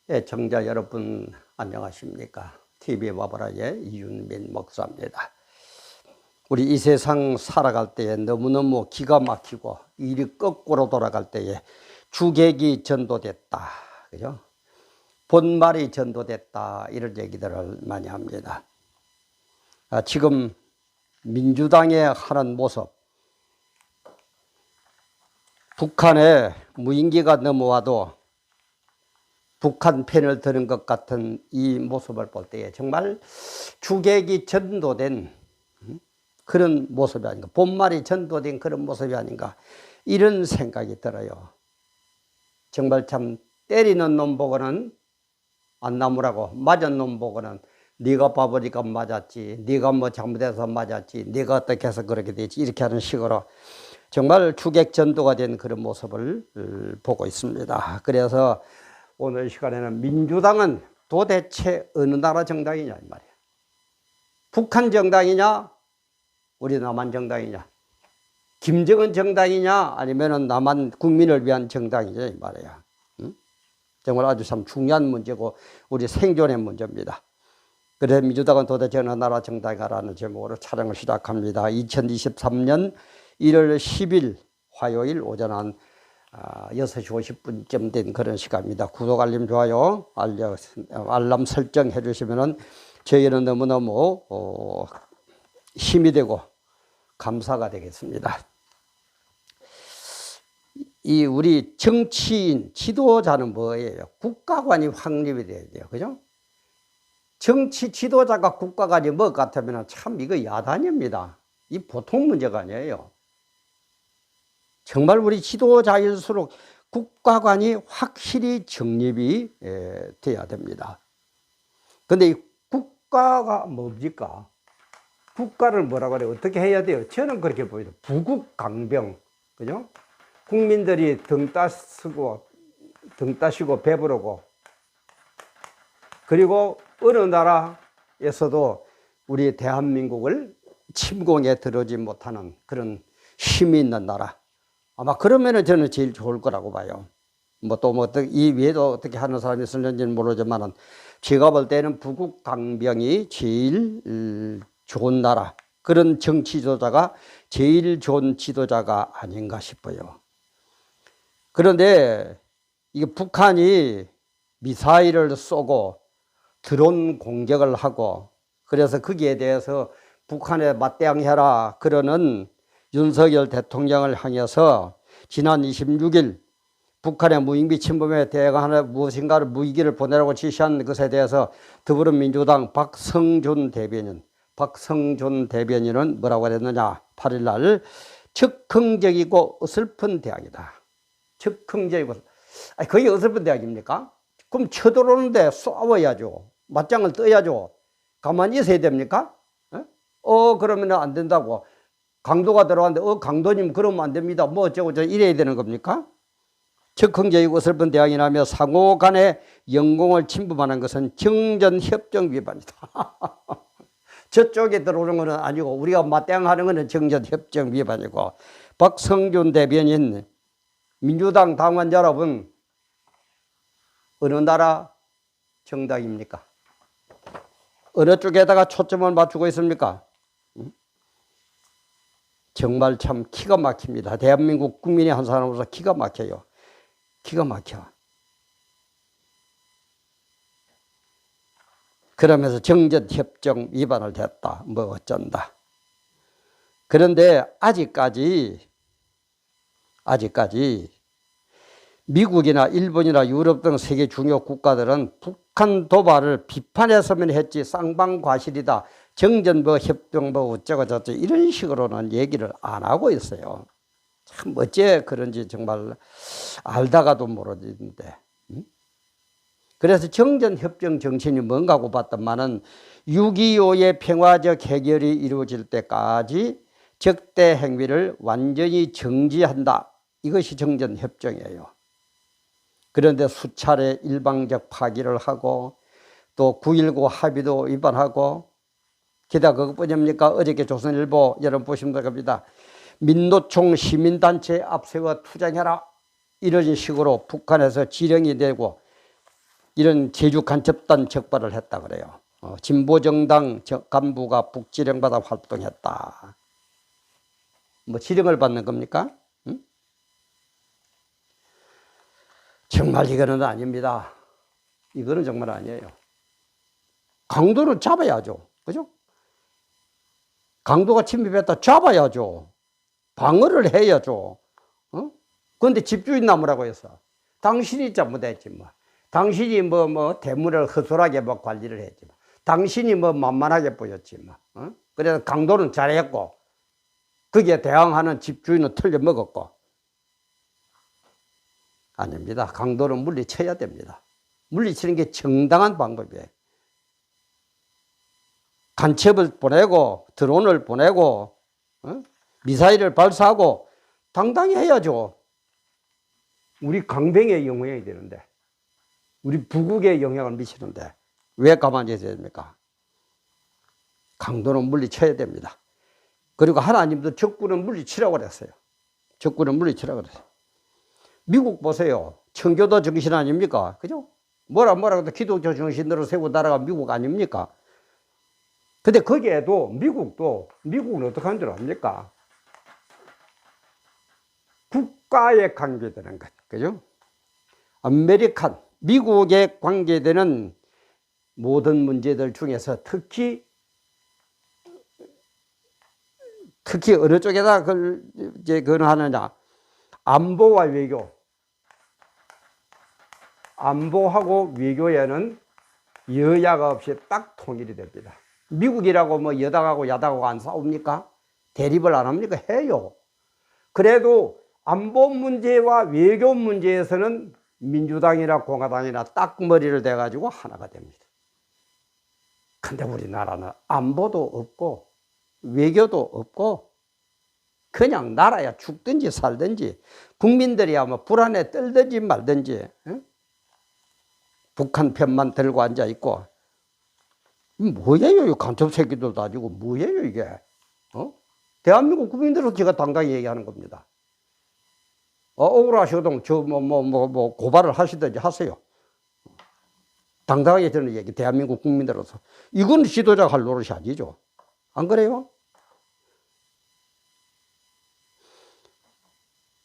애청자 여러분 안녕하십니까? TV 와보라의 이윤민 목사입니다. 우리 이 세상 살아갈 때에 너무너무 기가 막히고 일이 거꾸로 돌아갈 때에 주객이 전도됐다, 그죠? 본말이 전도됐다, 이런 얘기들을 많이 합니다. 지금 민주당의 하는 모습, 북한에 무인기가 넘어와도 북한 편을 드는 것 같은 이 모습을 볼 때에 정말 주객이 전도된 그런 모습이 아닌가, 본말이 전도된 그런 모습이 아닌가, 이런 생각이 들어요. 정말 참 때리는 놈 보고는 안 나무라고, 맞은 놈 보고는 네가 바보니까 맞았지, 네가 뭐 잘못해서 맞았지, 네가 어떻게 해서 그렇게 되지, 이렇게 하는 식으로 정말 주객 전도가 된 그런 모습을 보고 있습니다. 그래서 오늘 시간에는 민주당은 도대체 어느 나라 정당이냐 이 말이야. 북한 정당이냐, 우리 남한 정당이냐, 김정은 정당이냐, 아니면은 남한 국민을 위한 정당이냐 이 말이야. 정말 아주 참 중요한 문제고 우리 생존의 문제입니다. 그래서 민주당은 도대체 어느 나라 정당이라는 제목으로 촬영을 시작합니다. 2023년 1월 10일 화요일 오전 한 6시 50분쯤 된 그런 시간입니다. 구독, 알림, 좋아요, 알람 설정해 주시면은 저희는 너무너무 힘이 되고 감사가 되겠습니다. 이 우리 정치인 지도자는 뭐예요? 국가관이 확립이 돼야 돼요. 그죠? 정치 지도자가 국가관이 뭐 같으면 참 이거 야단입니다. 이 보통 문제가 아니에요. 정말 우리 지도자일수록 국가관이 확실히 정립이 돼야 됩니다. 근데 이 국가가 뭡니까? 국가를 뭐라고 그래요? 어떻게 해야 돼요? 저는 그렇게 보여요. 부국강병. 그죠? 국민들이 등 따시고 배부르고, 그리고 어느 나라에서도 우리 대한민국을 침공에 들어오지 못하는 그런 힘이 있는 나라. 아마 그러면은 저는 제일 좋을 거라고 봐요. 이 외에도 어떻게 하는 사람이 있을는지는 모르지만은 제가 볼 때는 부국강병이 제일 좋은 나라, 그런 정치 지도자가 제일 좋은 지도자가 아닌가 싶어요. 그런데 이게 북한이 미사일을 쏘고 드론 공격을 하고, 그래서 거기에 대해서 북한에 맞대응해라 그러는 윤석열 대통령을 향해서 지난 26일 북한의 무인기 침범에 대응하는 무엇인가를 무기를 보내라고 지시한 것에 대해서 더불어민주당 박성준 대변인은 뭐라고 했느냐, 8일날 적극적이고 어설픈 대항이다. 적극적이고, 그게 어설픈 대항입니까? 그럼 쳐들어오는데 싸워야죠. 맞짱을 떠야죠. 가만히 있어야 됩니까? 그러면 안 된다고. 강도가 들어왔는데 강도님 그러면 안 됩니다, 뭐 어쩌고 저쩌고 이래야 되는 겁니까? 적극적이고 어설픈 대항이라며 상호 간의 영공을 침범하는 것은 정전협정 위반이다. 저쪽에 들어오는 것은 아니고 우리가 맞대응하는 것은 정전협정 위반이고, 박성준 대변인, 민주당 당원 여러분, 어느 나라 정당입니까? 어느 쪽에다가 초점을 맞추고 있습니까? 정말 참 기가 막힙니다. 대한민국 국민의 한 사람으로서 기가 막혀요. 기가 막혀. 그러면서 정전협정 위반을 했다, 뭐 어쩐다. 그런데 아직까지 미국이나 일본이나 유럽 등 세계 중요 국가들은 북한 도발을 비판해서만 했지 쌍방과실이다, 정전뭐 협정 뭐 어쩌고 저쩌고 이런 식으로는 얘기를 안 하고 있어요. 참 어째 그런지 정말 알다가도 모르는데. 그래서 정전협정 정신이 뭔가고 봤더만은 6.25의 평화적 해결이 이루어질 때까지 적대 행위를 완전히 정지한다, 이것이 정전협정이에요. 그런데 수차례 일방적 파기를 하고 또 9.19 합의도 위반하고, 게다가 그것뿐입니까? 어저께 조선일보 여러분 보시면 됩니다. 민노총 시민단체 앞세워 투쟁해라, 이런 식으로 북한에서 지령이 되고 이런 제주 간첩단 적발을 했다 그래요. 진보정당 간부가 북지령받아 활동했다. 뭐 지령을 받는 겁니까? 응? 정말 이거는 아닙니다. 이거는 정말 아니에요. 강도는 잡아야죠. 그죠? 강도가 침입했다 잡아야죠. 방어를 해야죠. 그런데 집주인 나무라고 해서 당신이 잘못했지 뭐. 당신이 뭐 대문을 허술하게 뭐 관리를 했지 뭐. 당신이 뭐 만만하게 보였지 뭐. 그래서 강도는 잘했고 거기에 대항하는 집주인은 틀려먹었고. 아닙니다. 강도는 물리쳐야 됩니다. 물리치는 게 정당한 방법이에요. 간첩을 보내고 드론을 보내고 미사일을 발사하고 당당히 해야죠. 우리 강병에 영향이 되는데, 우리 부국에 영향을 미치는데 왜 가만히 있어야 됩니까? 강도는 물리쳐야 됩니다. 그리고 하나님도 적군은 물리치라고 그랬어요. 적군은 물리치라고 그랬어요. 미국 보세요. 청교도 정신 아닙니까? 그죠? 뭐라 해도 기독교 정신으로 세우고 나라가 미국 아닙니까? 근데 거기에도 미국은 어떻게 하는 줄 압니까? 국가에 관계되는 것, 그죠? 아메리칸, 미국에 관계되는 모든 문제들 중에서 특히 어느 쪽에다 그걸 하느냐? 안보와 외교. 안보하고 외교에는 여야가 없이 딱 통일이 됩니다. 미국이라고 뭐 여당하고 야당하고 안 싸웁니까? 대립을 안 합니까? 해요. 그래도 안보 문제와 외교 문제에서는 민주당이나 공화당이나 딱 머리를 대가지고 하나가 됩니다. 근데 우리나라는 안보도 없고 외교도 없고 그냥 나라야 죽든지 살든지 국민들이 아마 불안에 떨든지 말든지 북한 편만 들고 앉아 있고 뭐예요? 이 간첩 새끼들도 아니고 뭐예요 이게? 대한민국 국민들은 제가 당당히 얘기하는 겁니다. 억울하셔도 고발을 하시든지 하세요. 당당하게 저는 얘기, 대한민국 국민들로서. 이건 지도자가 할 노릇이 아니죠. 안 그래요?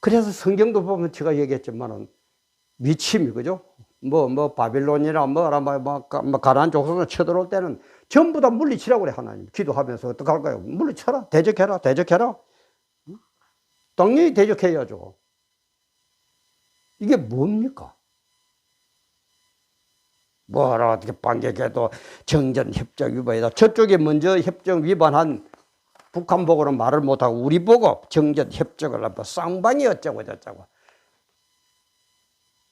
그래서 성경도 보면 제가 얘기했지만은 미침이, 그죠? 바빌론이나 가나안 족속으로 쳐들어올 때는 전부 다 물리치라고 그래, 하나님. 기도하면서 어떡할까요? 물리쳐라. 대적해라. 당연히 대적해야죠. 이게 뭡니까? 뭐라 어떻게 반격해도 정전협정 위반이다. 저쪽에 먼저 협정 위반한 북한 보고는 말을 못하고 우리 보고 정전협정을 한번 쌍방이 어쩌고 저쩌고.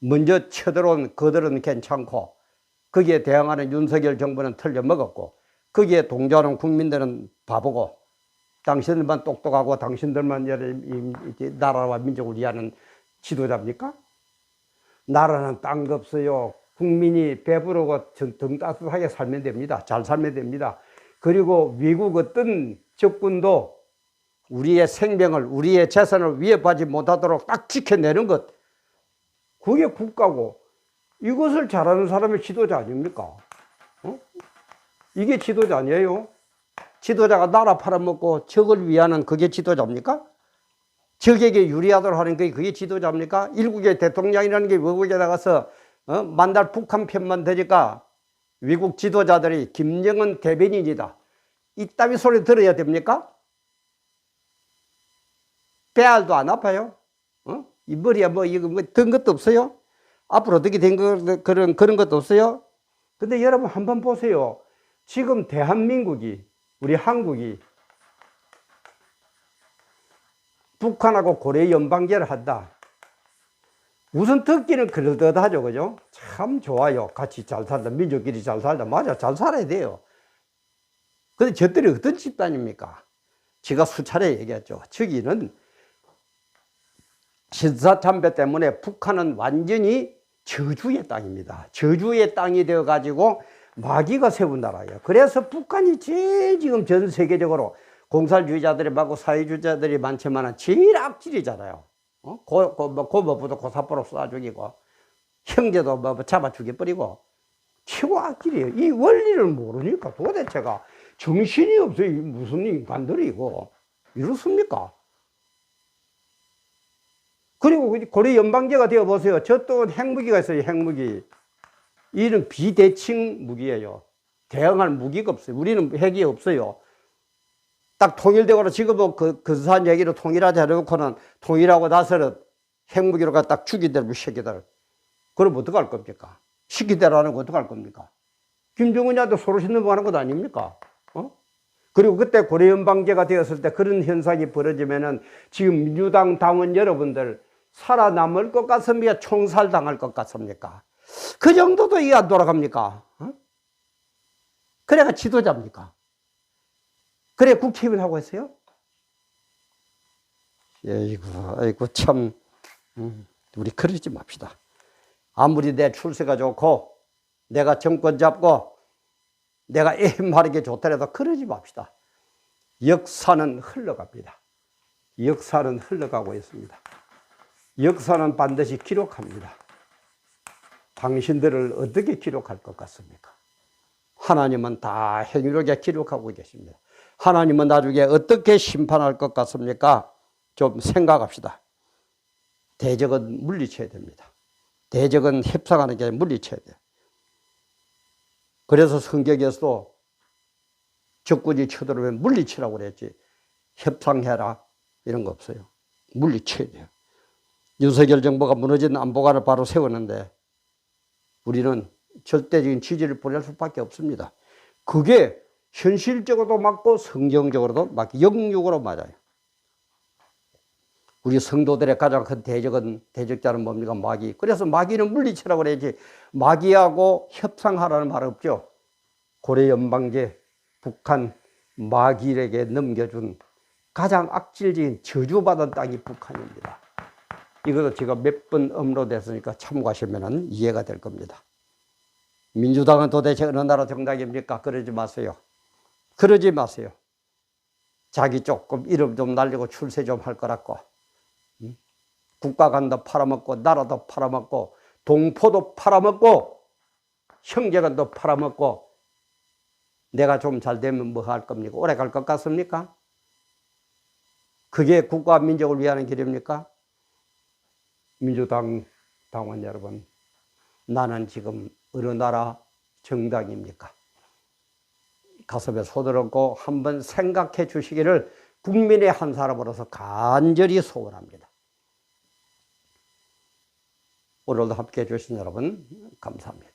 먼저 쳐들어온 그들은 괜찮고 거기에 대항하는 윤석열 정부는 틀려먹었고 거기에 동조하는 국민들은 바보고 당신들만 똑똑하고 당신들만 나라와 민족을 위하는 지도자입니까? 나라는 딴 거 없어요. 국민이 배부르고 등 따뜻하게 살면 됩니다. 잘 살면 됩니다. 그리고 외국 어떤 적군도 우리의 생명을, 우리의 재산을 위협하지 못하도록 딱 지켜내는 것, 그게 국가고, 이것을 잘하는 사람이 지도자 아닙니까? 이게 지도자 아니에요? 지도자가 나라 팔아먹고 적을 위하는 그게 지도자입니까? 적에게 유리하도록 하는 게 그게 지도자입니까? 일국의 대통령이라는 게 외국에 나가서 만날 북한 편만 되니까 외국 지도자들이 김정은 대변인이다, 이따위 소리 들어야 됩니까? 배알도 안 아파요? 이 머리에 든 것도 없어요? 앞으로 어떻게 된 그런 것도 없어요? 근데 여러분 한번 보세요. 지금 대한민국이, 우리 한국이 북한하고 고래 연방제를 한다. 우선 듣기는 그럴듯하죠, 그죠? 참 좋아요. 같이 잘 살다, 민족끼리 잘 살다. 맞아, 잘 살아야 돼요. 근데 저들이 어떤 집단입니까? 제가 수차례 얘기했죠. 저기는 신사참배 때문에 북한은 완전히 저주의 땅입니다. 저주의 땅이 되어가지고 마귀가 세운 나라예요. 그래서 북한이 제일 지금 전 세계적으로 공산주의자들이 많고 사회주의자들이 많지만 제일 악질이잖아요. 고법부도 고사포로 쏴 죽이고 형제도 뭐 잡아 죽여버리고 최고 악질이에요. 이 원리를 모르니까 도대체가 정신이 없어요. 무슨 인간들이고 이렇습니까? 그리고 고려 연방제가 되어 보세요. 저 또 핵무기가 있어요. 핵무기. 이는 비대칭 무기예요. 대응할 무기가 없어요. 우리는 핵이 없어요. 딱 통일되고 지금은 근사한 얘기로 통일하자 해놓고는 통일하고 나서는 핵무기로 딱 죽이대로 새끼들. 그럼 어떡할 겁니까? 시키대로 하는 거 어떡할 겁니까? 김정은이한테 소로시 넘어가는 것 아닙니까? 그리고 그때 고려 연방제가 되었을 때 그런 현상이 벌어지면은 지금 민주당 당원 여러분들 살아남을 것 같습니까? 총살당할 것 같습니까? 그 정도도 이해 안 돌아갑니까? 그래가 지도자입니까? 그래 국회의원 했어요? 아이고 참 우리 그러지 맙시다. 아무리 내 출세가 좋고 내가 정권 잡고 내가 애임하는 게 좋더라도 그러지 맙시다. 역사는 흘러갑니다. 역사는 흘러가고 있습니다. 역사는 반드시 기록합니다. 당신들을 어떻게 기록할 것 같습니까? 하나님은 다 행위롭게 기록하고 계십니다. 하나님은 나중에 어떻게 심판할 것 같습니까? 좀 생각합시다. 대적은 물리쳐야 됩니다. 대적은 협상하는 게 물리쳐야 돼요. 그래서 성경에서도 적군이 쳐들어오면 물리치라고 그랬지 협상해라 이런 거 없어요. 물리쳐야 돼요. 윤석열 정부가 무너진 안보관을 바로 세웠는데 우리는 절대적인 지지를 보낼 수밖에 없습니다. 그게 현실적으로도 맞고 성경적으로도 맞고 영육으로 맞아요. 우리 성도들의 가장 큰 대적자는 뭡니까? 마귀. 그래서 마귀는 물리치라고 그래야지 마귀하고 협상하라는 말 없죠. 고려 연방제 북한 마귀에게 넘겨준 가장 악질적인 저주받은 땅이 북한입니다. 이것도 제가 몇 번 업로드했으니까 참고하시면 이해가 될 겁니다. 민주당은 도대체 어느 나라 정당입니까? 그러지 마세요. 그러지 마세요. 자기 조금 이름 좀 날리고 출세 좀 할 거라고. 국가관도 팔아먹고 나라도 팔아먹고 동포도 팔아먹고 형제간도 팔아먹고 내가 좀 잘 되면 뭐 할 겁니까? 오래 갈 것 같습니까? 그게 국가와 민족을 위하는 길입니까? 민주당 당원 여러분, 나는 지금 어느 나라 정당입니까? 가슴에 손을 얹고 한번 생각해 주시기를 국민의 한 사람으로서 간절히 소원합니다. 오늘도 함께해 주신 여러분 감사합니다.